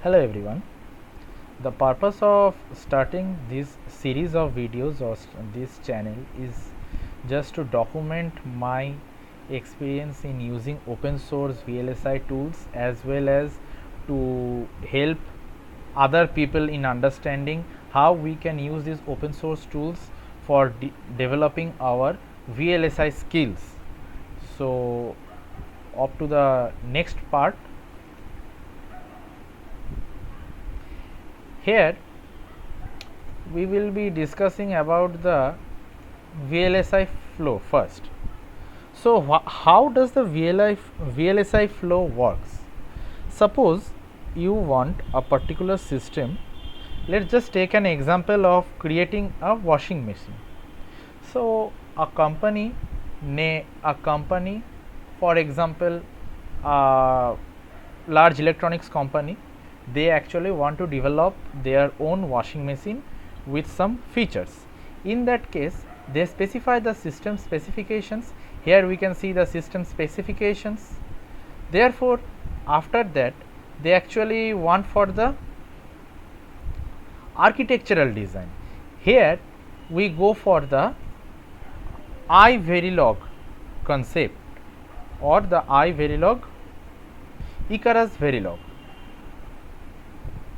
Hello everyone. The purpose of starting this series of videos or this channel is just to document my experience in using open source VLSI tools, as well as to help other people in understanding how we can use these open source tools for developing our VLSI skills. So up to the next part. Here we will be discussing about the VLSI flow first. So how does the VLSI flow works? Suppose you want a particular system. Let's just take an example of creating a washing machine. So a company, for example, a large electronics company, they actually want to develop their own washing machine with some features. In that case, they specify the system specifications. Here we can see the system specifications. Therefore, after that, they actually want for the architectural design. Here we go for the iVerilog concept or the iVerilog, Icarus Verilog.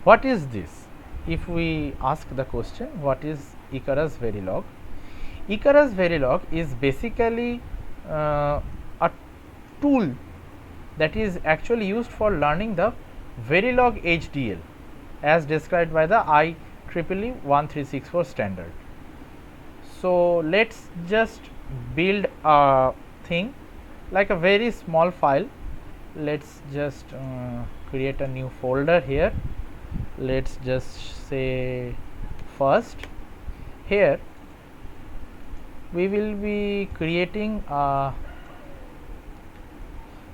What is this? If we ask the question, what is Icarus Verilog? Icarus Verilog is basically a tool that is actually used for learning the Verilog HDL as described by the IEEE 1364 standard. So let's just build a thing like a very small file. Let's just create a new folder here. Let's just say first. Here we will be creating a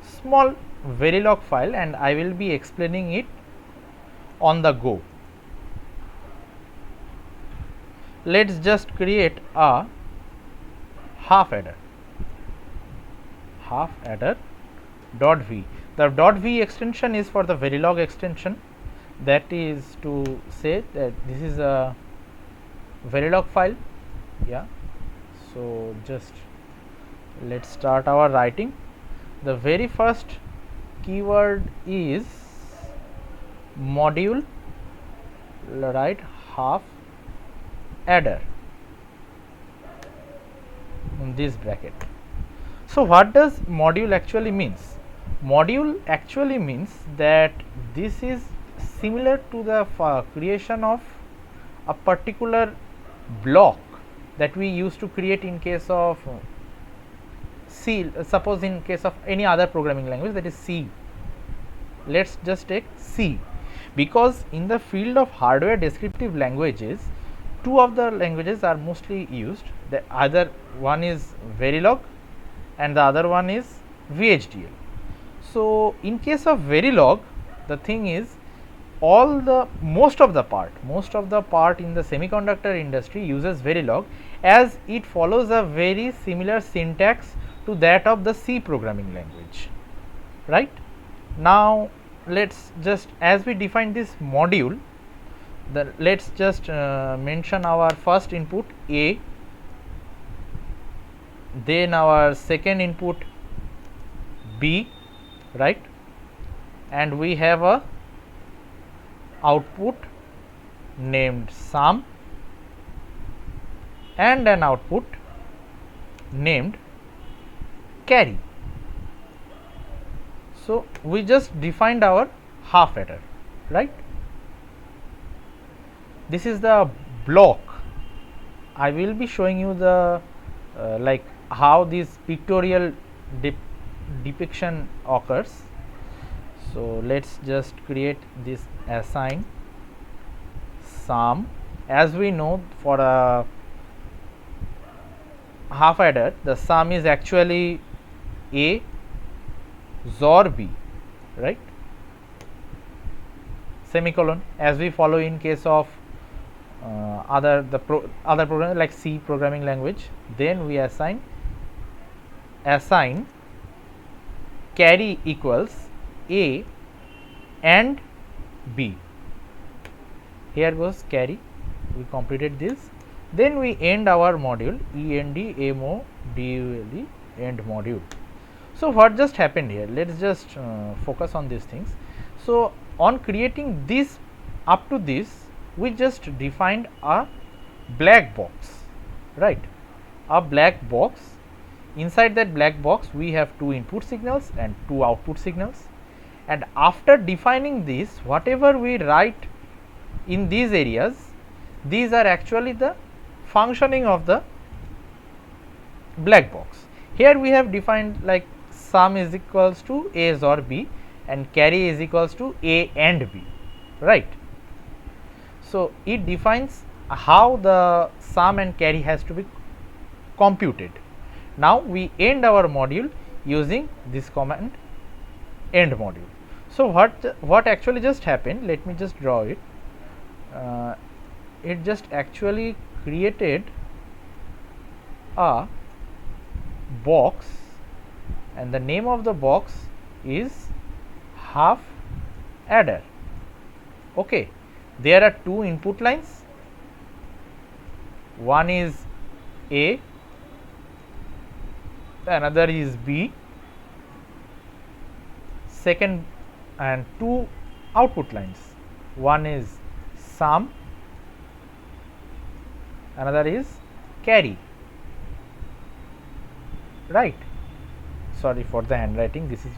small Verilog file and I will be explaining it on the go. Let's just create a half adder dot v. The .v extension is for the Verilog extension. That is to say that this is a Verilog file. Yeah. So just let's start our writing. The very first keyword is module, right, half adder in this bracket. So what does module actually means? Module actually means that this is similar to the creation of a particular block that we used to create in case of C. Suppose in case of any other programming language, that is C. Let's just take C, because in the field of hardware descriptive languages, two of the languages are mostly used. The other one is Verilog and the other one is VHDL. So in case of Verilog, the thing is most of the part in the semiconductor industry uses Verilog, as it follows a very similar syntax to that of the C programming language, right? Now let's just, as we define this module, let's just mention our first input A, then our second input B, right, and we have a output named sum and an output named carry. So we just defined our half adder, right? This is the block. I will be showing you the like how this pictorial depiction occurs. So let's just create this assign sum. As we know, for a half adder, the sum is actually A XOR B, right, semicolon, as we follow in case of other program like C programming language. Then we assign carry equals A and B. Here goes carry, we completed this. Then we end our module END end module. So what just happened here? Let's just focus on these things. So on creating this, up to this, we just defined a black box, right? A black box. Inside that black box we have two input signals and two output signals, and after defining this, whatever we write in these areas, these are actually the functioning of the black box. Here we have defined like sum is equals to A or B and carry is equals to A and B, right? So it defines how the sum and carry has to be computed. Now we end our module using this command end module. So what actually just happened, let me just draw it. It just actually created a box, and the name of the box is half adder. Okay, there are two input lines, one is A, another is B, second, and two output lines, one is sum, another is carry, right? Sorry for the handwriting, this is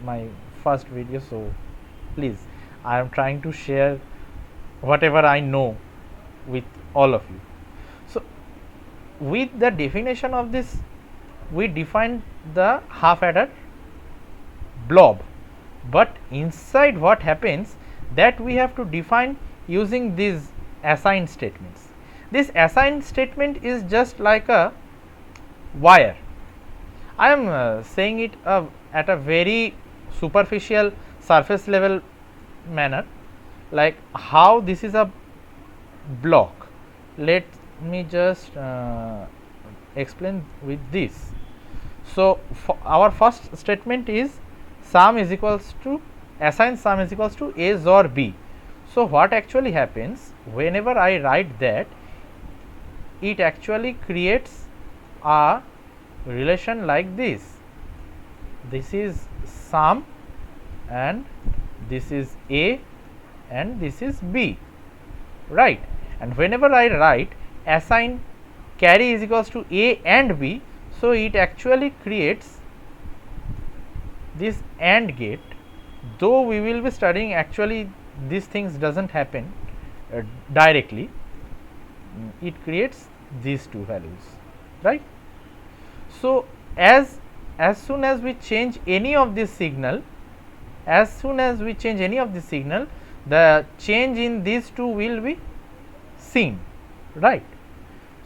my first video, so please, I am trying to share whatever I know with all of you. So with the definition of this, we defined the half adder blob, but inside what happens, that we have to define using these assign statements. This assign statement is just like a wire. I am saying it at a very superficial surface level manner, like how this is a block. Let me just explain with this. So our first statement is sum is equals to, assign sum is equals to A or B. So what actually happens, whenever I write that, it actually creates a relation like this. This is sum and this is A and this is B, right? And whenever I write assign carry is equals to A and B, so it actually creates this AND gate. Though we will be studying, actually these things doesn't happen directly, it creates these two values, right? So as soon as we change any of this signal, the change in these two will be seen, right?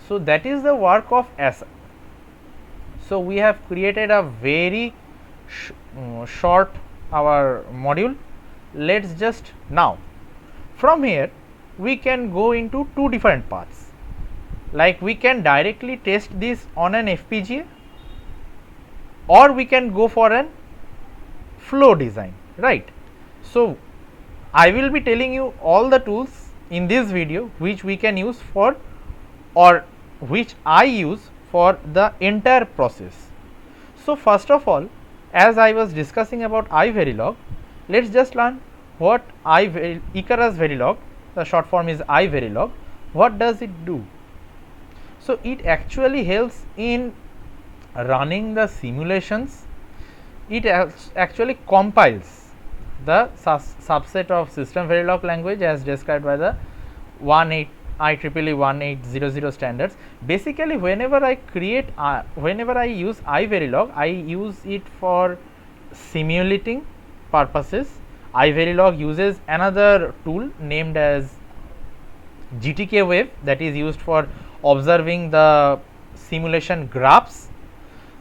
So that is the work of assign. So we have created a very short our module. Let's just now from here we can go into two different paths, like we can directly test this on an FPGA, or we can go for an flow design, right? So I will be telling you all the tools in this video which we can use for, or which I use for the entire process. So first of all, as I was discussing about iVerilog, let's just learn what Icarus Verilog, the short form is iVerilog. What does it do? So it actually helps in running the simulations. It actually compiles the subset of system Verilog language as described by the IEEE 1800 standards. Basically, whenever I use iVerilog, I use it for simulating purposes. iVerilog uses another tool named as GTK wave, that is used for observing the simulation graphs.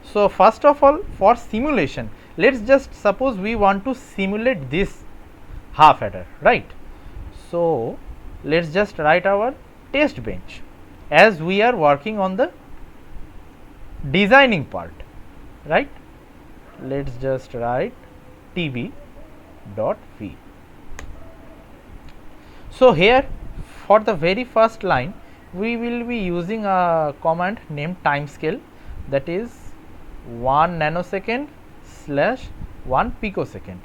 So first of all, for simulation, let's just suppose we want to simulate this half adder, right? So let's just write our test bench, as we are working on the designing part, right? Let's just write tb.v. So here for the very first line we will be using a command named timescale, that is 1 nanosecond slash 1 picosecond.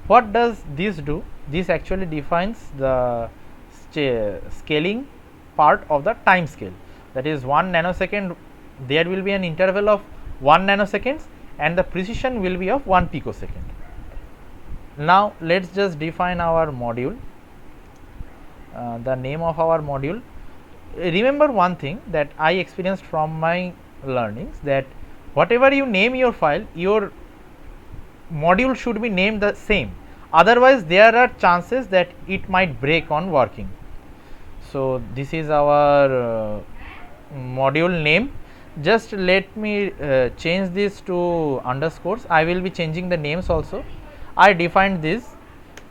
What does this do? This actually defines the scaling part of the time scale, that is 1 nanosecond, there will be an interval of 1 nanoseconds and the precision will be of 1 picosecond. Now let us just define our module. The name of our module, remember one thing that I experienced from my learnings, that whatever you name your file, your module should be named the same, otherwise there are chances that it might break on working. So this is our module name. Just let me change this to underscores. I will be changing the names also. I defined this.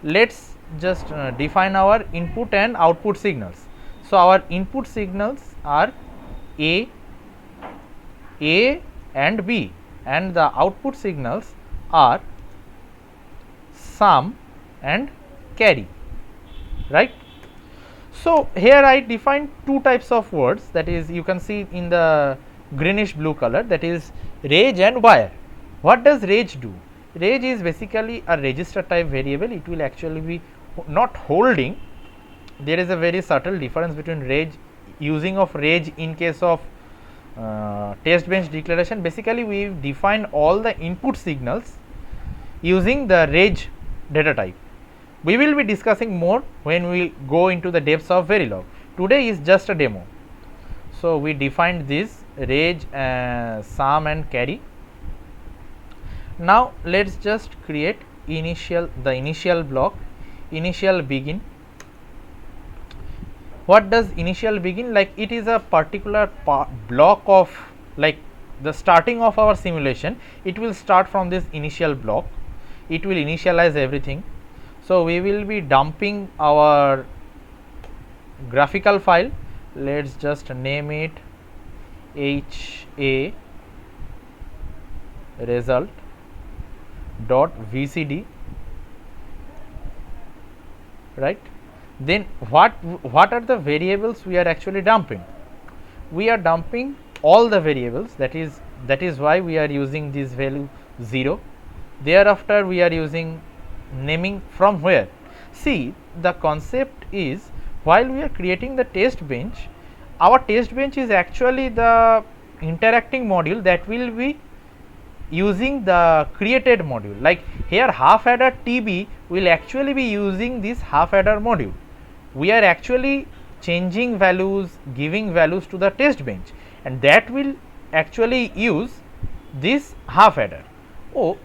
Let's just define our input and output signals. So our input signals are A and B, and the output signals are sum and carry, right? So here I define two types of words, that is you can see in the greenish blue color, that is range and wire. What does range do? Range is basically a register type variable. It will actually be not holding. There is a very subtle difference between range, using of range in case of test bench declaration. Basically we define all the input signals using the range data type. We will be discussing more when we go into the depths of Verilog. Today is just a demo. So we defined this range, sum and carry. Now let's just create the initial block, initial begin. What does initial begin? Like it is a particular block of, like the starting of our simulation, it will start from this initial block. It will initialize everything. So we will be dumping our graphical file. Let's just name it HA result dot VCD, right? Then what are the variables we are actually dumping? We are dumping all the variables, that is why we are using this value 0. Thereafter we are using naming from where. See, the concept is, while we are creating the test bench, our test bench is actually the interacting module that will be using the created module. Like here half adder TB will actually be using this half adder module. We are actually changing values, giving values to the test bench, and that will actually use this half adder. Oh,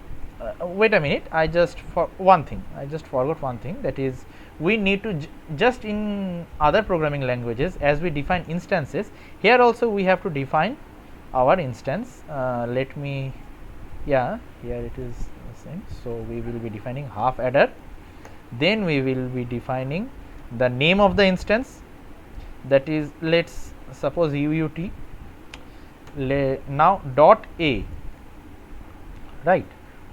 wait a minute, I just forgot one thing, that is we need to just in other programming languages, as we define instances, here also we have to define our instance. Let me, yeah, here it is the same. So we will be defining half adder, then we will be defining the name of the instance, that is, let's suppose UUT. Now dot A, right?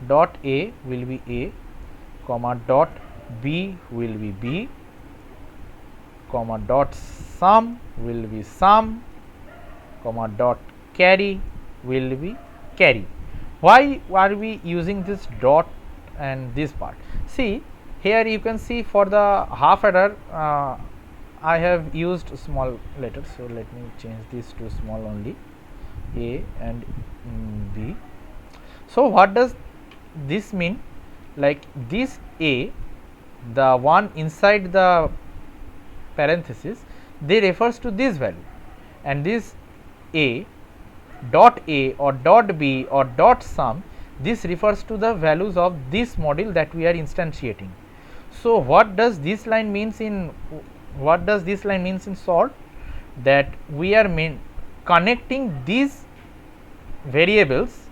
Dot A will be A, comma dot B will be B, comma dot sum will be sum, comma dot carry will be carry. Why are we using this dot and this part? See, here you can see for the half adder I have used small letters, so let me change this to small only, A and B. So what does this mean? Like this A, the one inside the parenthesis, they refers to this value, and this A or dot B or dot sum, this refers to the values of this module that we are instantiating. So what does this line means in short? That we are connecting these variables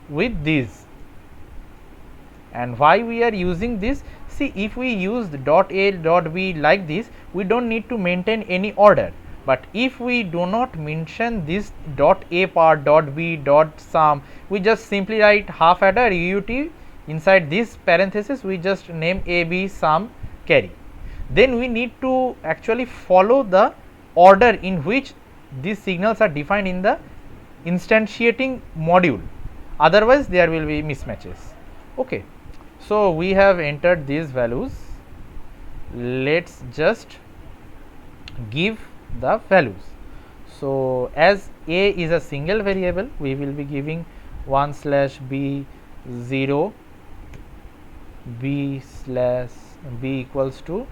with these. And why we are using this? See, if we use the dot A dot B like this, we don't need to maintain any order. But if we do not mention this dot A part, dot B, dot sum, we just simply write half adder UUT, inside this parenthesis we just name A, B, sum, carry. then we need to actually follow the order in which these signals are defined in the instantiating module, otherwise there will be mismatches. Okay. So, we have entered these values, let us just give the values. So, as a is a single variable, we will be giving 1 slash b 0, b slash b equals to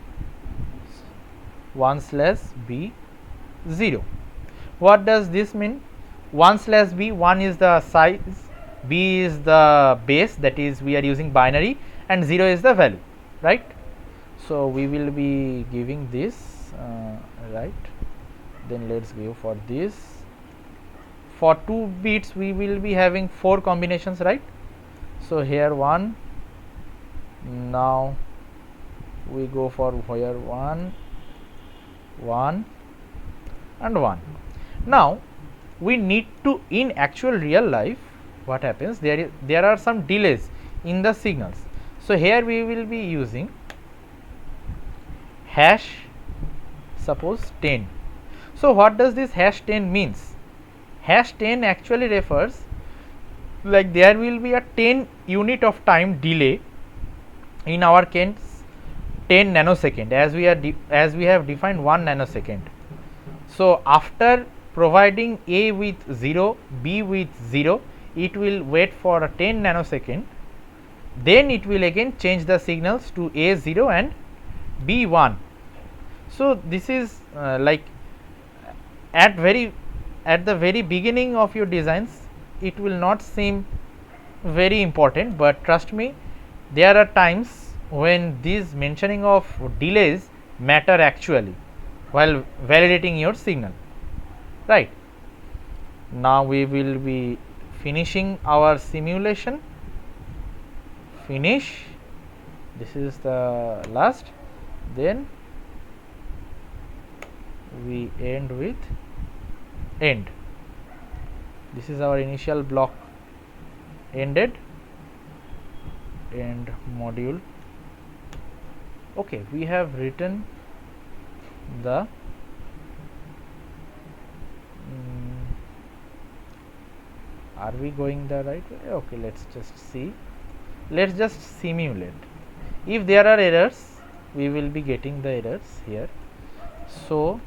1 slash b 0. What does this mean? 1 slash b, 1 is the size, b is the base, that is we are using binary, and 0 is the value, right. So, we will be giving this, right. Then let us go for this. For 2 bits we will be having 4 combinations, right. So, here 1, now we go for here 1, 1 and 1. Now, we need to, in actual real life, what happens, there are some delays in the signals. So, here we will be using hash, suppose 10. So, what does this hash 10 means? Hash 10 actually refers, like there will be a 10 unit of time delay, in our case 10 nanosecond, as we have defined 1 nanosecond. So, after providing A with 0, B with 0, it will wait for a 10 nanosecond, then it will again change the signals to A 0 and B 1. So, this is like at the very beginning of your designs, it will not seem very important, but trust me, there are times when these mentioning of delays matter actually while validating your signal, right. Now, we will be finishing our simulation, finish, this is the last, then we end with end. This is our initial block ended, end module. Okay, we have written the are we going the right way? Okay, let us just see, let us just simulate. If there are errors, we will be getting the errors here. So,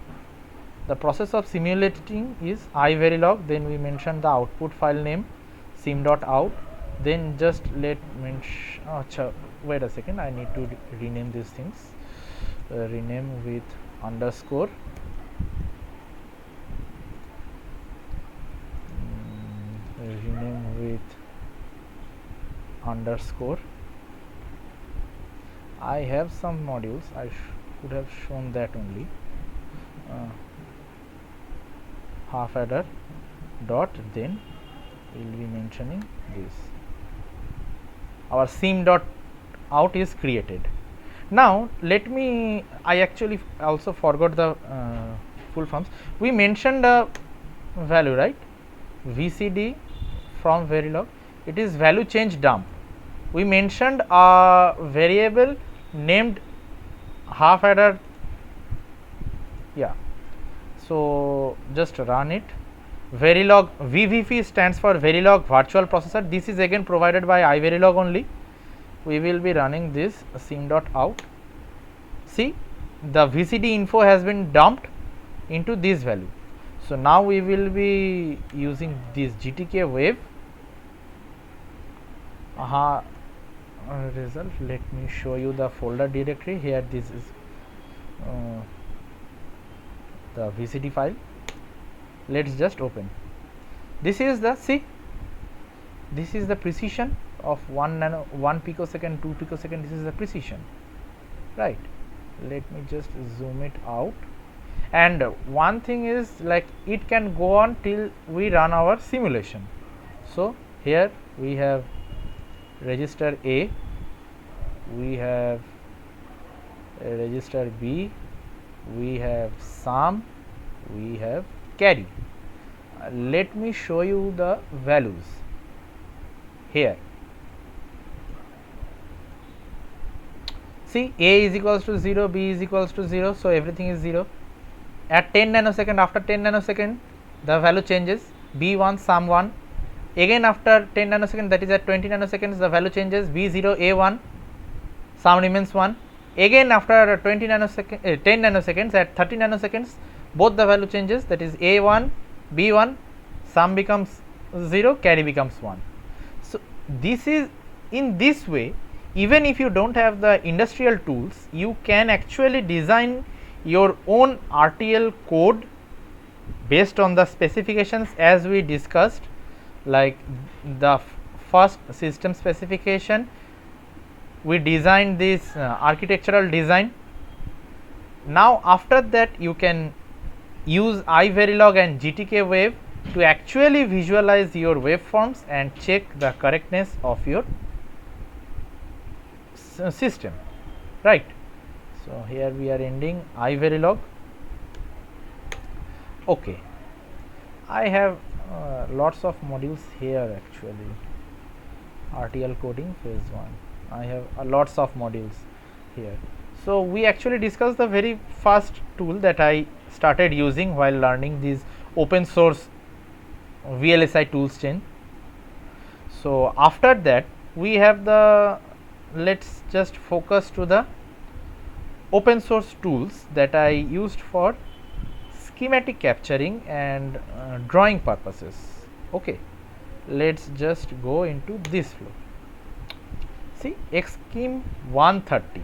the process of simulating is iVerilog, then we mention the output file name sim.out, then just let mention, wait a second, I need to rename these things, rename with underscore, rename with underscore. I have some modules, I could have shown that only, half adder dot, then we will be mentioning this, our sim dot out is created. Now, let me, I actually also forgot the full forms. We mentioned a value, right, VCD from Verilog, it is value change dump. We mentioned a variable named half adder, yeah. So, just run it. Verilog, VVP stands for Verilog virtual processor, this is again provided by iVerilog only. We will be running this sim.out. See, the VCD info has been dumped into this value. So, now we will be using this GTK wave result. Let me show you the folder directory here. This is the VCD file. Let us just open. This is the, see, this is the precision of 1 picosecond, 2 picosecond, this is the precision, right. Let me just zoom it out, and one thing is, like, it can go on till we run our simulation. So, here we have register A, we have register B, we have sum, we have carry. Let me show you the values here. See, A is equals to 0, B is equals to 0, so everything is 0. At 10 nanosecond, after 10 nanosecond, the value changes, B1 sum 1. Again after 10 nanosecond, that is at 20 nanoseconds, the value changes, B0 A1 sum remains 1. Again after 20 nanosecond, 10 nanoseconds, at 30 nanoseconds, both the value changes, that is A1 B1 sum becomes 0, carry becomes 1. So this is, in this way, even if you don't have the industrial tools, you can actually design your own RTL code based on the specifications as we discussed, like the first system specification. We designed this architectural design. Now after that you can use iVerilog and GTK wave to actually visualize your waveforms and check the correctness of your system, right. So here we are ending iVerilog. Okay, I have lots of modules here actually. RTL coding phase 1, I have lots of modules here. So we actually discussed the very first tool that I started using while learning these open source VLSI tools chain. So after that we have the, let's just focus to the open source tools that I used for schematic capturing and drawing purposes. Okay, let's just go into this flow. See, Xscheme 130.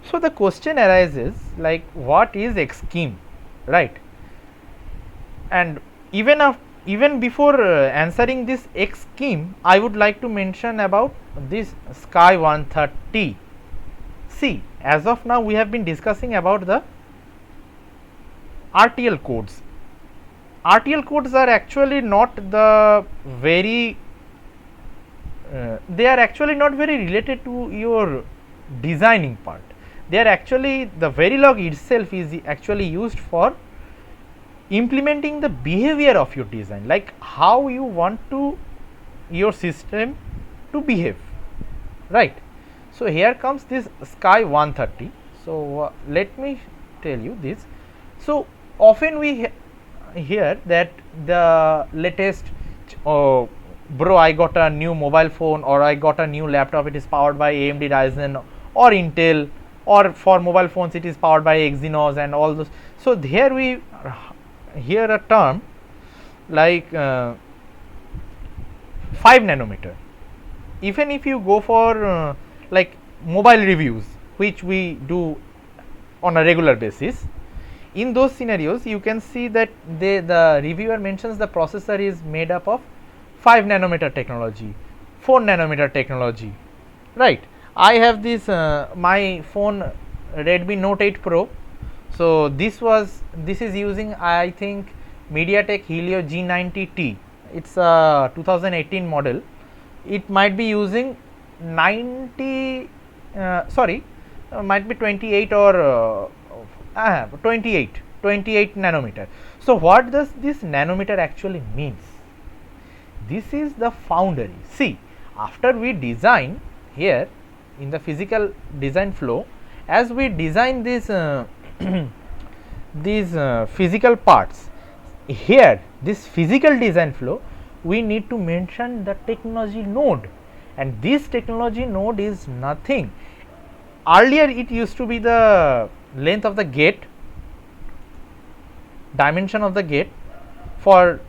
So the question arises, like, what is Xscheme, right? And even before answering this Xscheme, I would like to mention about this Sky 130. See, as of now we have been discussing about the RTL codes. RTL codes are actually not the very they are actually not very related to your designing part. They are actually, the Verilog itself is actually used for implementing the behavior of your design, like how you want to your system to behave, right. So here comes this Sky 130. So let me tell you this. So often we hear that the latest bro, I got a new mobile phone, or I got a new laptop, it is powered by AMD Ryzen or Intel, or for mobile phones it is powered by Exynos and all those. So here we hear a term like 5 nanometer. Even if you go for like mobile reviews, which we do on a regular basis, in those scenarios you can see that the reviewer mentions the processor is made up of 5 nanometer technology, 4 nanometer technology, right. I have this my phone Redmi Note 8 Pro. So this is using, I think, MediaTek Helio G90T. It's a 2018 model. It might be using 90 might be 28 or 28 nanometer. So what does this nanometer actually means? This is the foundry. See, after we design here in the physical design flow, as we design this these physical parts, here this physical design flow, we need to mention the technology node, and this technology node is nothing. Earlier it used to be the length of the gate, dimension of the gate. For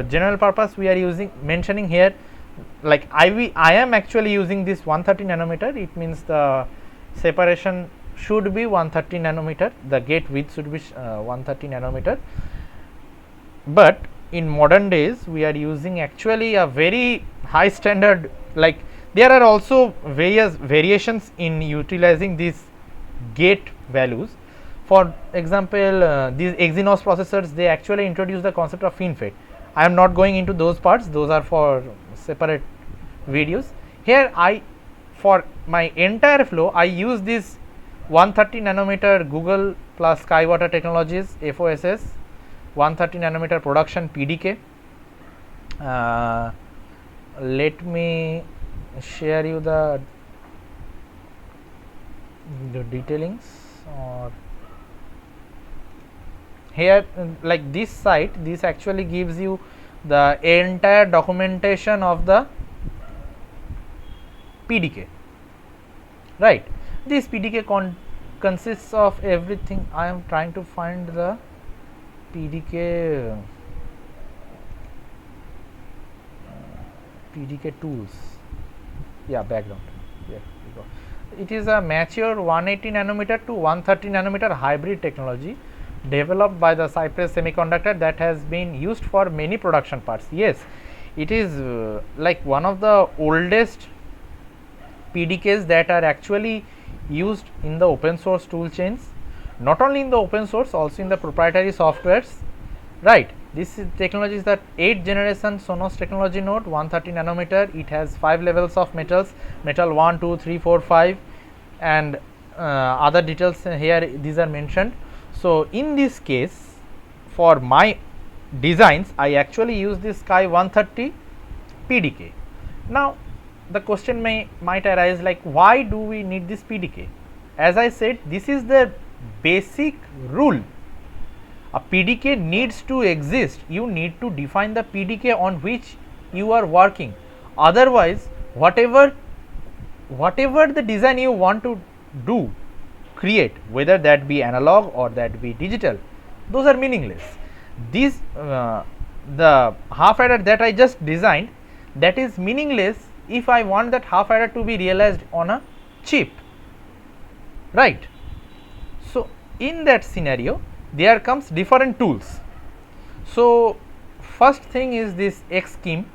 general purpose we are mentioning here, like I am actually using this 130 nanometer. It means the separation should be 130 nanometer, the gate width should be 130 nanometer. But in modern days we are using actually a very high standard, like there are also various variations in utilizing these gate values. For example, these Exynos processors, they actually introduce the concept of FinFET. I am not going into those parts, those are for separate videos. Here for my entire flow I use this 130 nanometer Google plus Skywater Technologies FOSS 130 nanometer production PDK. Let me share you the the detailings, or here like this site, this actually gives you the entire documentation of the PDK, right. This PDK consists of everything. I am trying to find the PDK tools. Yeah, background. Yeah, we go. It is a mature 180 nanometer to 130 nanometer hybrid technology developed by the Cypress Semiconductor that has been used for many production parts. Yes, it is like one of the oldest PDKs that are actually used in the open source tool chains, not only in the open source, also in the proprietary softwares, right. This technology is the 8th generation Sonos technology node, 130 nanometer. It has 5 levels of metals, metal 1, 2, 3, 4, 5, and other details here these are mentioned. So in this case, for my designs, I actually use this Sky 130 PDK. Now the question might arise, like, why do we need this PDK? As I said, this is the basic rule. A PDK needs to exist. You need to define the PDK on which you are working. Otherwise, whatever the design you want to do, create, whether that be analog or that be digital, those are meaningless. These the half adder that I just designed, that is meaningless if I want that half adder to be realized on a chip, right. So in that scenario, there comes different tools. So first thing is this X scheme.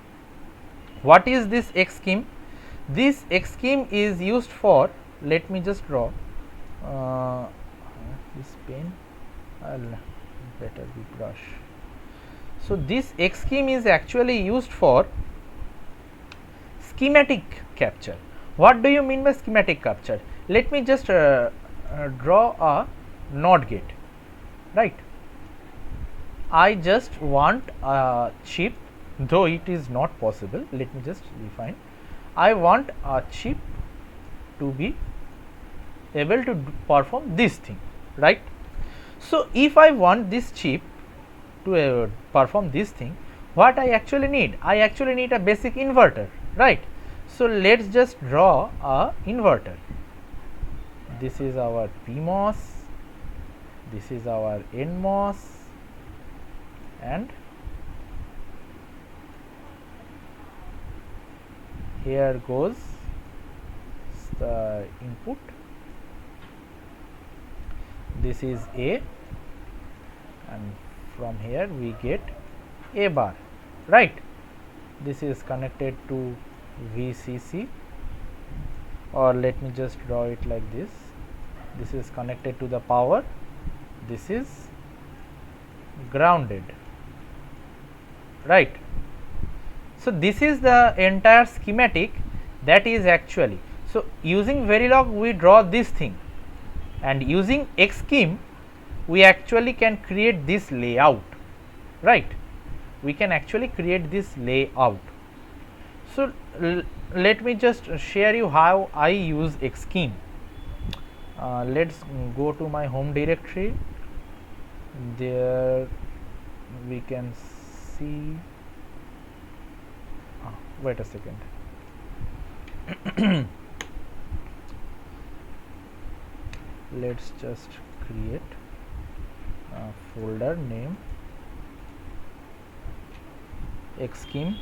What is this X scheme? This X scheme is used for, let me just draw this pen, I'll better be brush. So this X scheme is actually used for schematic capture. What do you mean by schematic capture? Let me just draw a NOT gate, right. I just want a chip, though it is not possible. Let me just define. I want a chip to be able to perform this thing, right. So if I want this chip to perform this thing, what I actually need? I actually need a basic inverter, right. So let's just draw a inverter. This is our PMOS, this is our NMOS, and here goes the input. This is A, and from here we get A bar, right. This is connected to VCC, or let me just draw it like this. This is connected to the power, this is grounded, right. So this is the entire schematic that is actually. So using Verilog we draw this thing, and using X scheme we actually can create this layout, right. We can actually create this layout. So let me just share you how I use X scheme. Let's go to my home directory. There we can see, wait a second. Let's just create a folder name X scheme.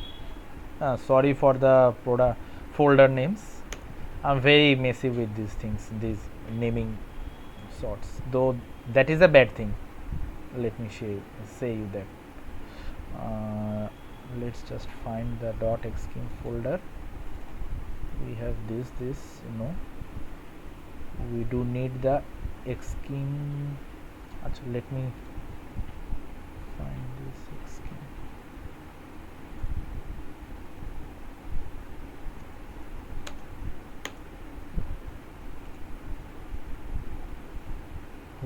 Sorry for the folder names. I'm very messy with these things, these naming sorts, though that is a bad thing. Let me say you that. Let's just find the .x scheme folder. We have this, no, we do need the X scheme. Actually, let me find this X scheme.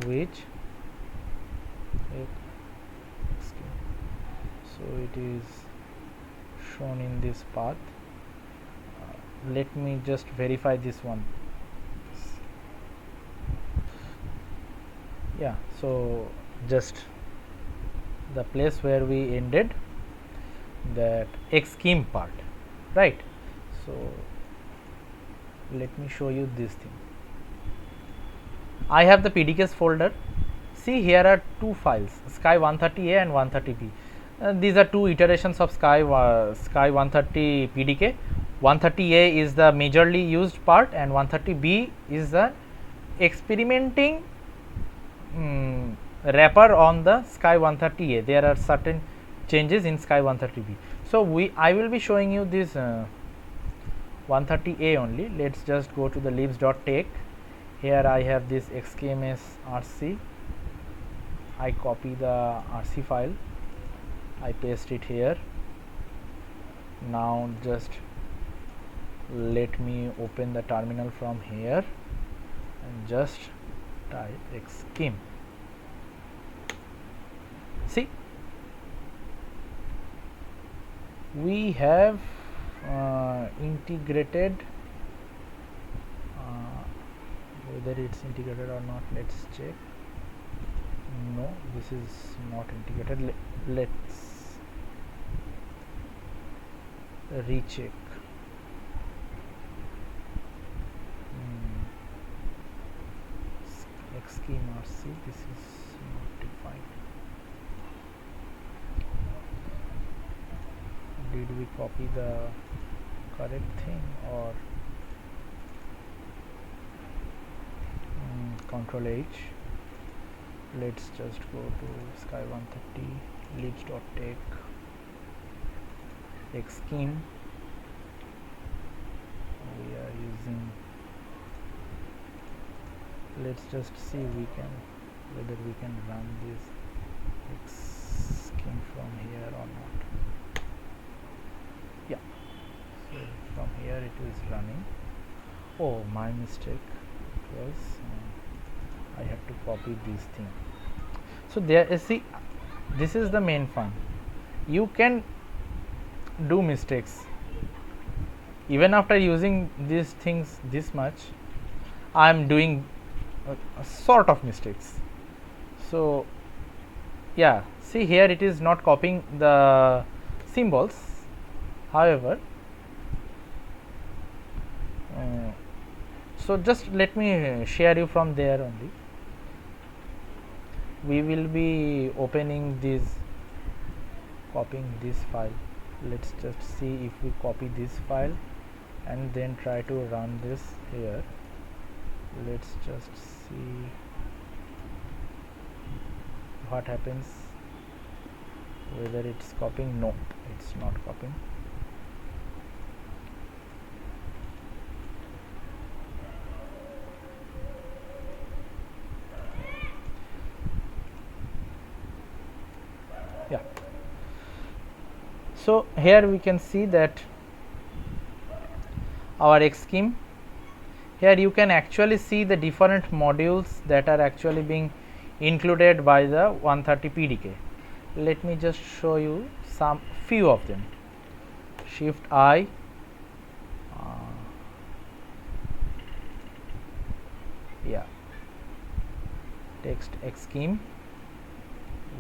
Which X scheme? So it is shown in this path. Let me just verify this one. Yeah, so just the place where we ended, that Xscheme part, right? So let me show you this thing. I have the PDKs folder. See, here are two files, Sky 130A and 130B. These are two iterations of Sky 130 PDK. 130A is the majorly used part, and 130B is the experimenting wrapper on the Sky 130A. There are certain changes in Sky 130B. So I will be showing you this 130A only. Let's just go to the libs.tech. Here I have this XKMS RC. I copy the RC file, I paste it here. Now just let me open the terminal from here and just type Xscheme. See, we have integrated, whether it's integrated or not, let's check. No, this is not integrated. Let's recheck. Xscheme RC, this is not defined. Did we copy the correct thing, or Control H? Let's just go to Sky 130, libs.tech, Xscheme. We are using, let's just see whether we can run this Xscheme from here or not. Yeah, so from here it is running. Oh, my mistake. It was I have to copy this thing. So there is, see, this is the main fun. You can do mistakes even after using these things this much. I am doing a sort of mistakes. So yeah, see, here it is not copying the symbols. However, so just let me share you from there only. We will be opening this, copying this file. Let's just see if we copy this file and then try to run this here. Let's just see what happens, whether it's copying. No, it's not copying. Yeah, so here we can see that our Xscheme, here you can actually see the different modules that are actually being included by the 130 PDK. Let me just show you some few of them. Shift I, yeah, text Xscheme.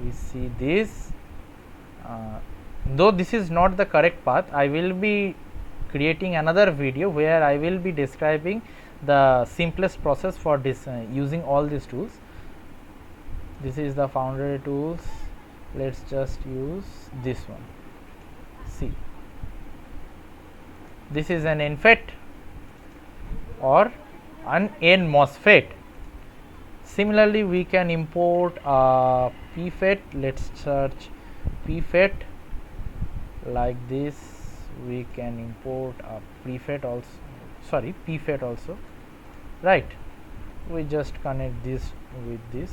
We see this. Though this is not the correct path, I will be creating another video where I will be describing the simplest process for this using all these tools. This is the Foundry tools. Let's just use this one. See, this is an NFET or an N MOSFET. Similarly, we can import a PFET. Let's search PFET like this. We can import a PFET also, sorry, PFET also, right? We just connect this with this.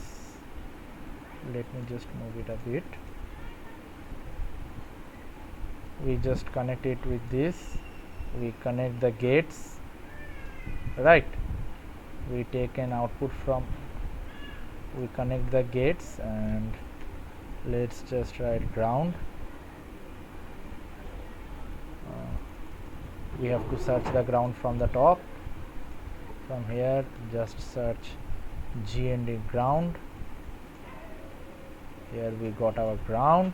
Let me just move it a bit. We just connect it with this. We connect the gates, right? We take an output from, we connect the gates, and let's just write ground. We have to search the ground from the top. From here just search GND ground. here we got our ground.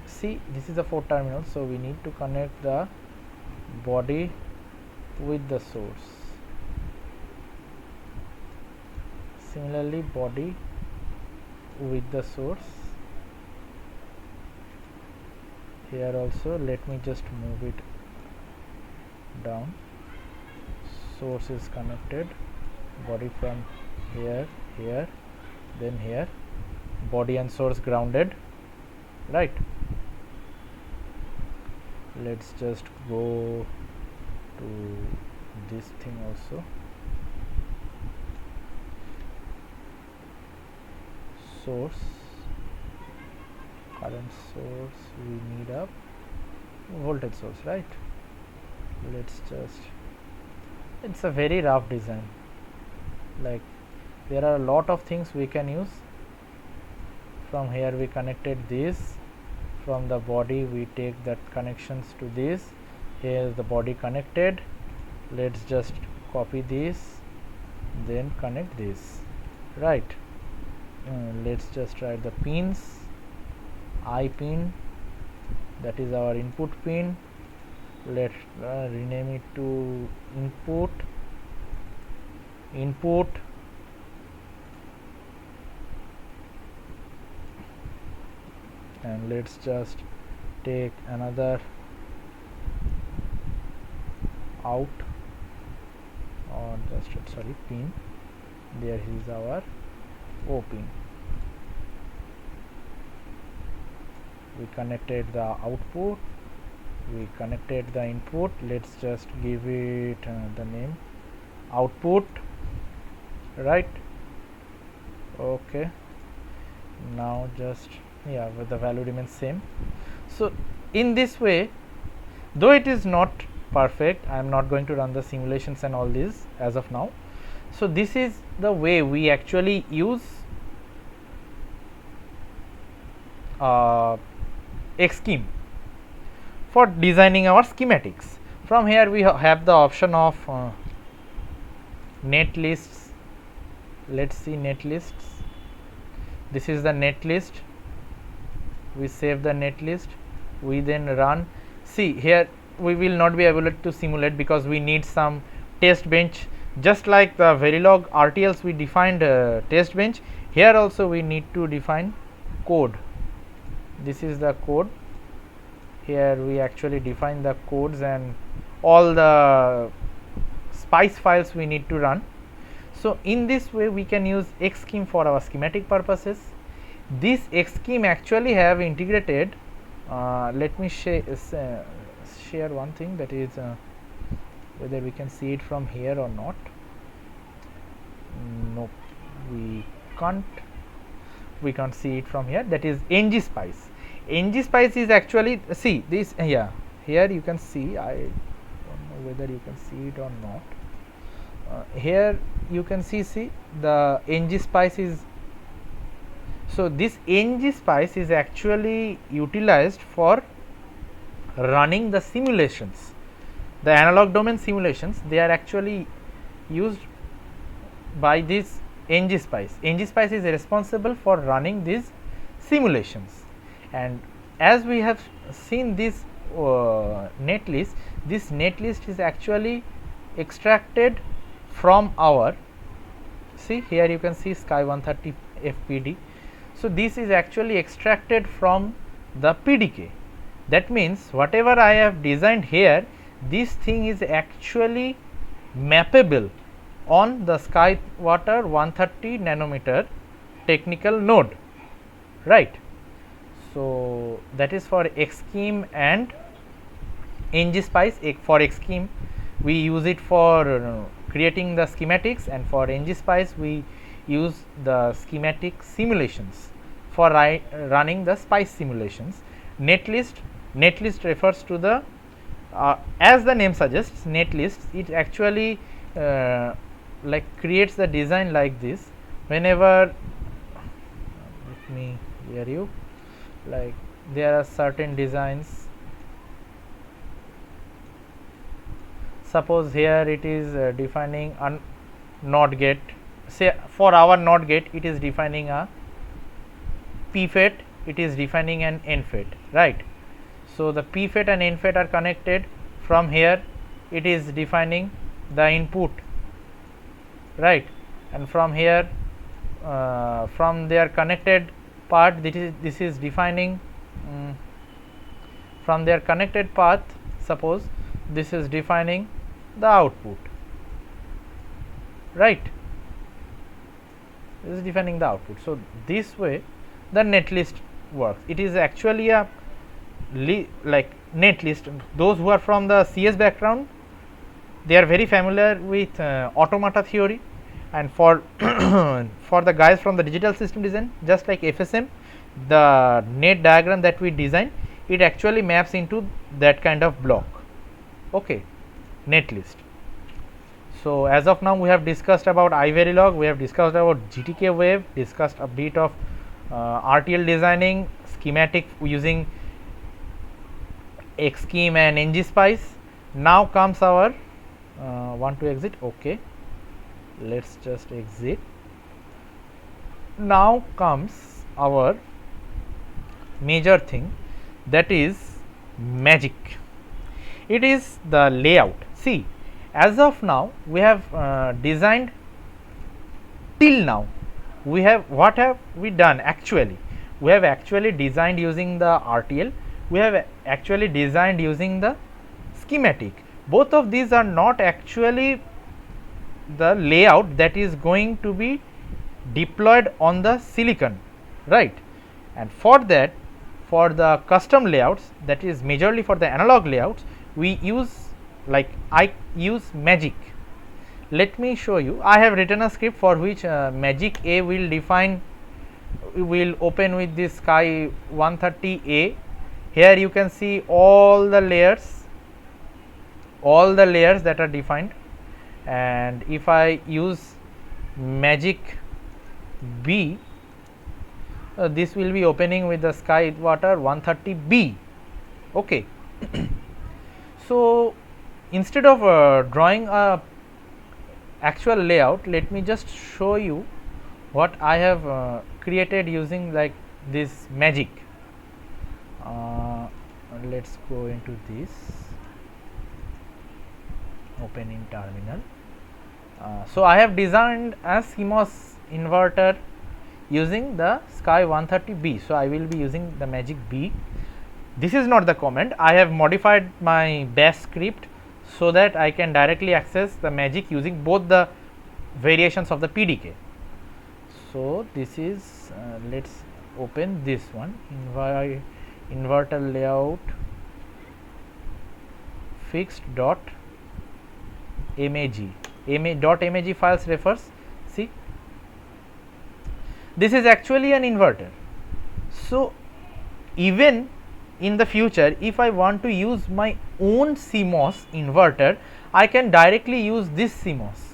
See, this is the 4 terminal, so we need to connect the body with the source. Similarly, body with the source. Here also, let me just move it down. Source is connected, body from here, here, then here, body and source grounded, right? Let's just go to this thing also. Source, current source, we need a voltage source, right? Let's just, it's a very rough design, like there are a lot of things we can use. From here we connected this, from the body we take that connections to this. Here is the body connected. Let's just copy this, then connect this, right? Let's just write the pins. I pin, that is our input pin. Let's rename it to input, and let's just take another out, or just sorry, pin. There is our O pin. We connected the output, we connected the input. Let's just give it the name output, right? Okay, now just, yeah, but the value remains same. So in this way, though it is not perfect, I am not going to run the simulations and all this as of now. So this is the way we actually use Xscheme for designing our schematics. From here we have the option of net lists. Let's see net lists. This is the net list. We save the net list, we then run. See, here we will not be able to simulate because we need some test bench. Just like the Verilog RTLs we defined test bench, here also we need to define code. This is the code. Here we actually define the codes and all the spice files we need to run. So in this way we can use Xscheme for our schematic purposes. This Xscheme actually have integrated, let me share one thing, that is whether we can see it from here or not. Nope, we can't see it from here. That is ngSpice. ngSpice is actually, see this, yeah, here you can see, I don't know whether you can see it or not. Here you can see the ngSpice is, so this ngSpice is actually utilized for running the simulations. The analog domain simulations, they are actually used by this ngSpice. ngSpice is responsible for running these simulations, and as we have seen this netlist, this netlist is actually extracted from our, see here you can see Sky 130 FPD. So this is actually extracted from the PDK. That means whatever I have designed here, this thing is actually mappable on the SkyWater 130 nanometer technical node, right? So that is for Xscheme and ngSpice. For Xscheme we use it for creating the schematics, and for ngSpice we use the schematic simulations for running the spice simulations. Netlist refers to the as the name suggests, netlist, it actually like creates the design like this. Whenever, let me hear you, like there are certain designs, suppose here it is defining a NOT gate. Say for our NOT gate it is defining a P FET, it is defining an N FET, right. So the P FET and N FET are connected. From here it is defining the input, right, and from here from their connected part, this is defining from their connected path, suppose this is defining the output, right, this is defining the output. So this way the netlist works. It is actually a like netlist. Those who are from the CS background, they are very familiar with automata theory, and for for the guys from the digital system design, just like FSM, the net diagram that we design, it actually maps into that kind of block, okay, netlist. So as of now we have discussed about iVerilog, we have discussed about GTK wave, discussed a bit of RTL designing, schematic using Xscheme and ngSpice. Now comes our want to exit, okay, let's just exit. Now comes our major thing, that is magic. It is the layout. See, as of now we have designed till now, we have, what have we done actually? We have actually designed using the RTL, we have actually designed using the schematic. Both of these are not actually the layout that is going to be deployed on the silicon, right. And for that, for the custom layouts, that is majorly for the analog layouts, we use, like I use magic. Let me show you. I have written a script for which magic A will define, will open with this Sky 130A. Here you can see all the layers that are defined, and if I use magic B, this will be opening with the Sky Water 130B, okay. So instead of drawing a actual layout, let me just show you what I have created using like this magic. Let's go into this, open in terminal. So I have designed a CMOS inverter using the Sky 130B. So I will be using the magic B. This is not the command, I have modified my bash script so that I can directly access the magic using both the variations of the PDK. So this is let's open this one, inverter layout fixed dot mag files refers. See, this is actually an inverter. So even in the future, if I want to use my own CMOS inverter, I can directly use this CMOS.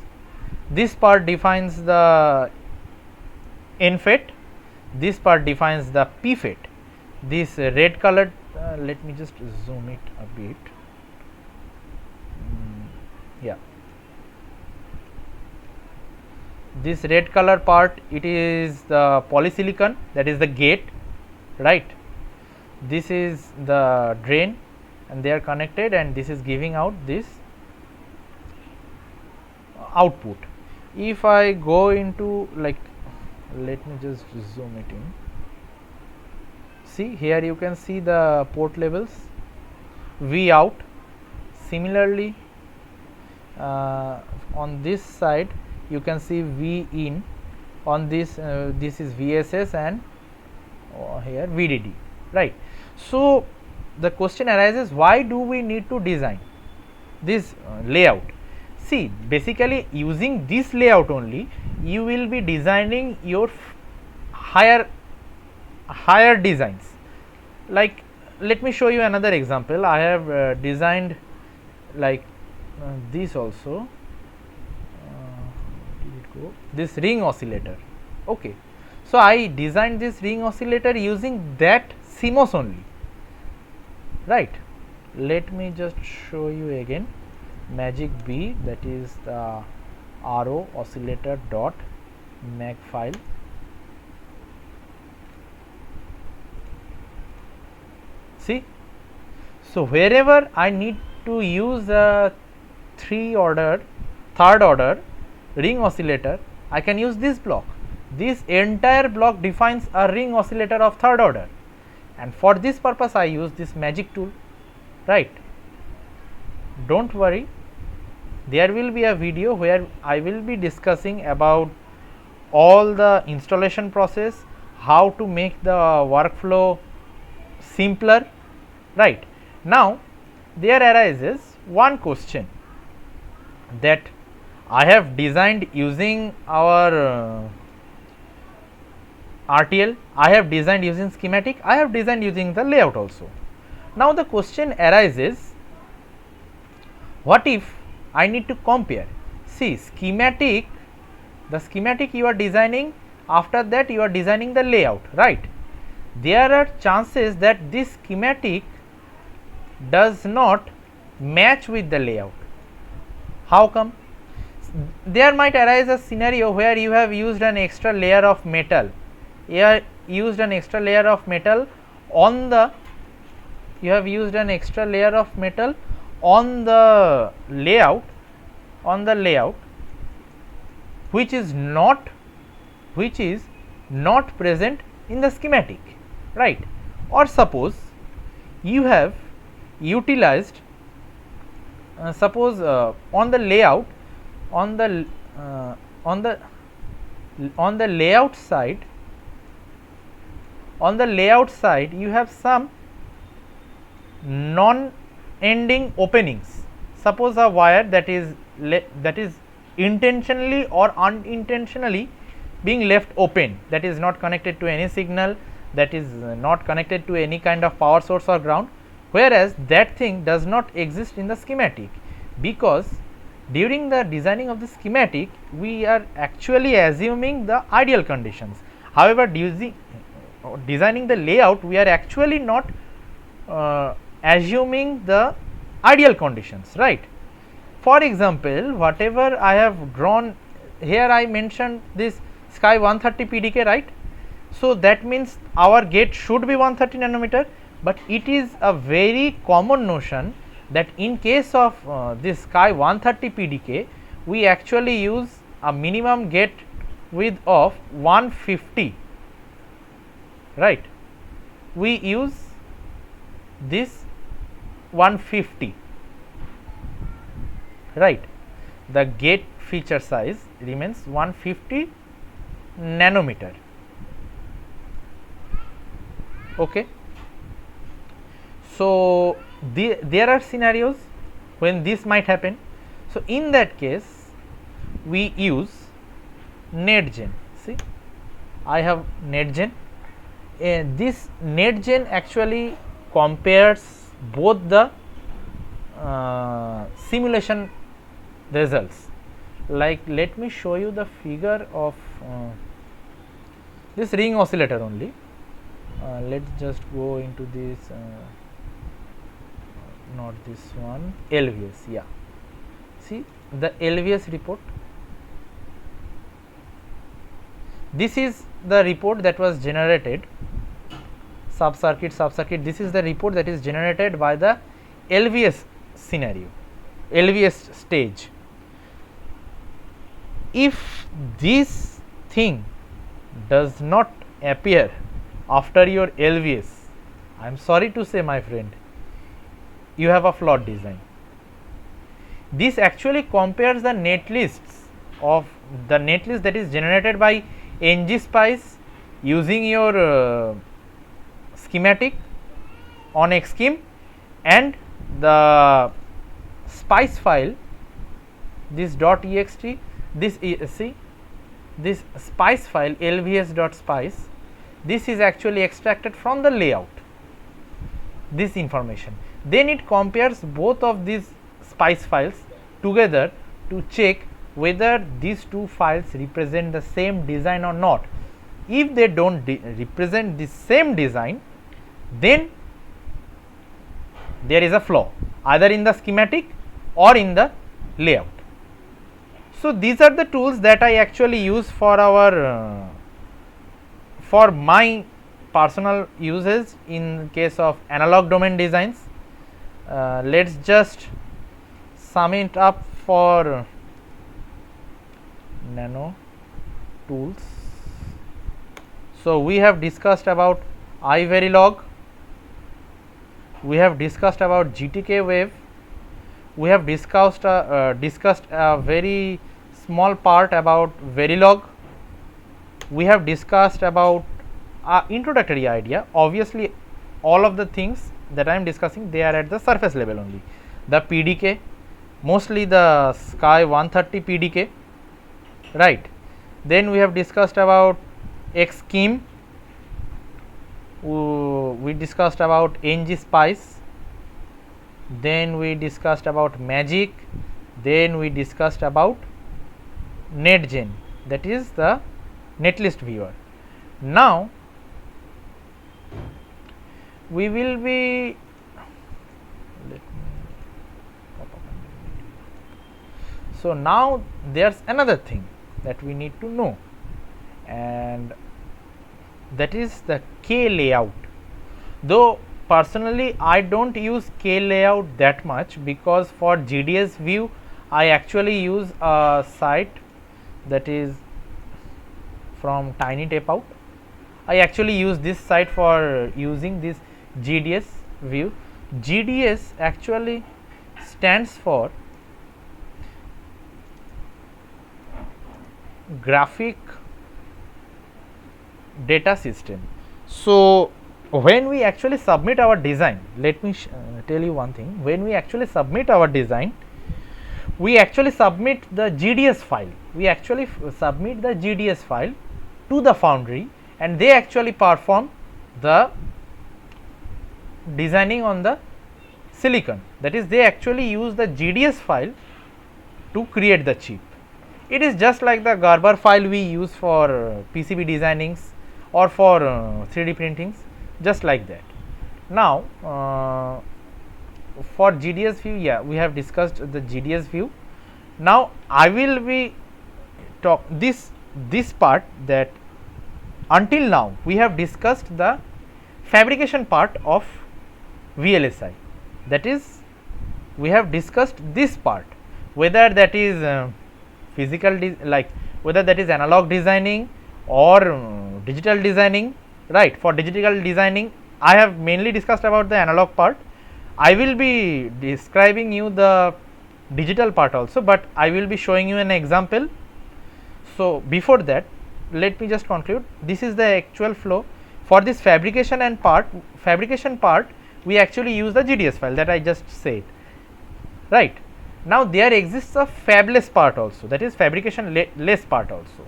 This part defines the N FET, this part defines the P FET. This red colored, let me just zoom it a bit. Yeah, this red color part, it is the polysilicon, that is the gate, right. This is the drain and they are connected, and this is giving out this output. If I go into, like, let me just zoom it in. See, here you can see the port labels, V out. Similarly, on this side you can see V in. On this, this is VSS, and here VDD, right. So the question arises, why do we need to design this layout? See, basically using this layout only, you will be designing your higher designs. Like, let me show you another example. I have designed like this also, this ring oscillator, okay. So I designed this ring oscillator using that CMOS only, right. Let me just show you again, magic B, that is the RO oscillator dot mag file. See, so wherever I need to use a third order ring oscillator, I can use this block. This entire block defines a ring oscillator of third order, and for this purpose I use this magic tool, right? Don't worry, there will be a video where I will be discussing about all the installation process, how to make the workflow simpler, right? Now there arises one question that I have designed using our RTL, I have designed using schematic, I have designed using the layout also. Now the question arises, what if I need to compare? See, schematic, the schematic you are designing, after that you are designing the layout, right? There are chances that this schematic does not match with the layout. How come? There might arise a scenario where you have used an extra layer of metal. You have used an extra layer of metal on the layout, which is not present in the schematic, right? Or suppose you have utilized on the layout, on the layout side you have some non-ending openings. Suppose a wire that is intentionally or unintentionally being left open, that is not connected to any signal, that is not connected to any kind of power source or ground, whereas that thing does not exist in the schematic, because during the designing of the schematic we are actually assuming the ideal conditions. However, designing the layout we are actually not assuming the ideal conditions, right? For example, whatever I have drawn here, I mentioned this sky 130 PDK, right? So that means our gate should be 130 nanometer, but it is a very common notion that in case of this sky 130 PDK, we actually use a minimum gate width of 150, right? We use this 150, right? The gate feature size remains 150 nanometer, okay? So there are scenarios when this might happen. So in that case we use NetGen. See, I have NetGen. This NetGen actually compares both the simulation results. Like, let me show you the figure of this ring oscillator only. Let's just go into this, not this one, LVS, yeah. See the LVS report. This is the report that was generated, sub circuit. This is the report that is generated by the LVS scenario, LVS stage. If this thing does not appear after your LVS, I am sorry to say, my friend, you have a flawed design. This actually compares the netlists that is generated by ngSpice using your schematic on Xscheme, and the spice file, this .ext, this see, this spice file lvs.spice, this is actually extracted from the layout, this information. Then it compares both of these spice files together to check whether these two files represent the same design or not. If they don't represent the same design, then there is a flaw either in the schematic or in the layout. So these are the tools that I actually use for our for my personal uses in case of analog domain designs. Let us just sum it up for nano tools. So, we have discussed about iVerilog, we have discussed about GTK wave, we have discussed a very small part about Verilog, we have discussed about introductory idea. Obviously, all of the things that I am discussing, they are at the surface level only. The PDK, mostly the Sky 130 PDK, right. Then we have discussed about Xscheme, we discussed about NG Spice, then we discussed about Magic, then we discussed about NetGen, that is the netlist viewer. Now, we will be, so now there is another thing that we need to know, and that is the K layout. Though personally I do not use K layout that much, because for GDS view I actually use a site that is from Tiny Tapeout. I actually use this site for using this GDS view. GDS actually stands for graphic data system. So, when we actually submit our design, let me tell you one thing, when we actually submit our design, we actually submit the GDS file, we actually submit the GDS file to the foundry, and they actually perform the designing on the silicon, that is they actually use the GDS file to create the chip. It is just like the Gerber file we use for PCB designings or for 3D printings, just like that. Now, for GDS view, yeah, we have discussed the GDS view. Now, I will be talk this part, that until now we have discussed the fabrication part of VLSI, that is we have discussed this part, whether that is physical like whether that is analog designing or digital designing, right. For digital designing I have mainly discussed about the analog part. I will be describing you the digital part also, but I will be showing you an example. So, before that, let me just conclude. This is the actual flow for this fabrication part. We actually use the GDS file that I just said, right. Now, there exists a fabless part also, that is fabrication less part also,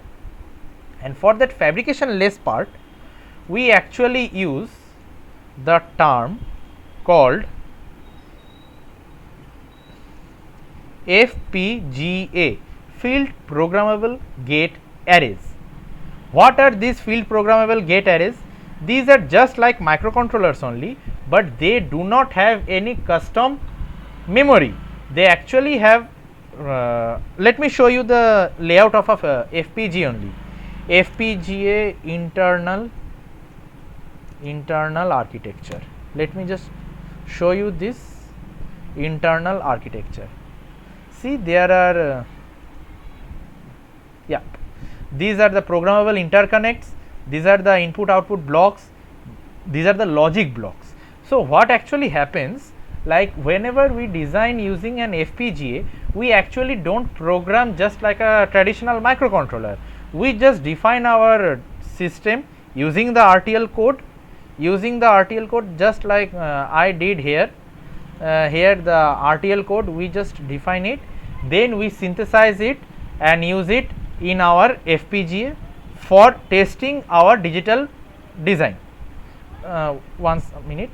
and for that fabrication less part we actually use the term called FPGA, field programmable gate arrays. What are these field programmable gate arrays? These are just like microcontrollers only, but they do not have any custom memory. They actually have, let me show you the layout of a FPGA only. FPGA internal architecture. Let me just show you this internal architecture. See, there are yeah, these are the programmable interconnects, these are the input output blocks, these are the logic blocks. So, what actually happens, like whenever we design using an FPGA, we actually do not program just like a traditional microcontroller. We just define our system using the RTL code, just like I did here. Here the RTL code, we just define it, then we synthesize it and use it in our FPGA for testing our digital design. Once a minute.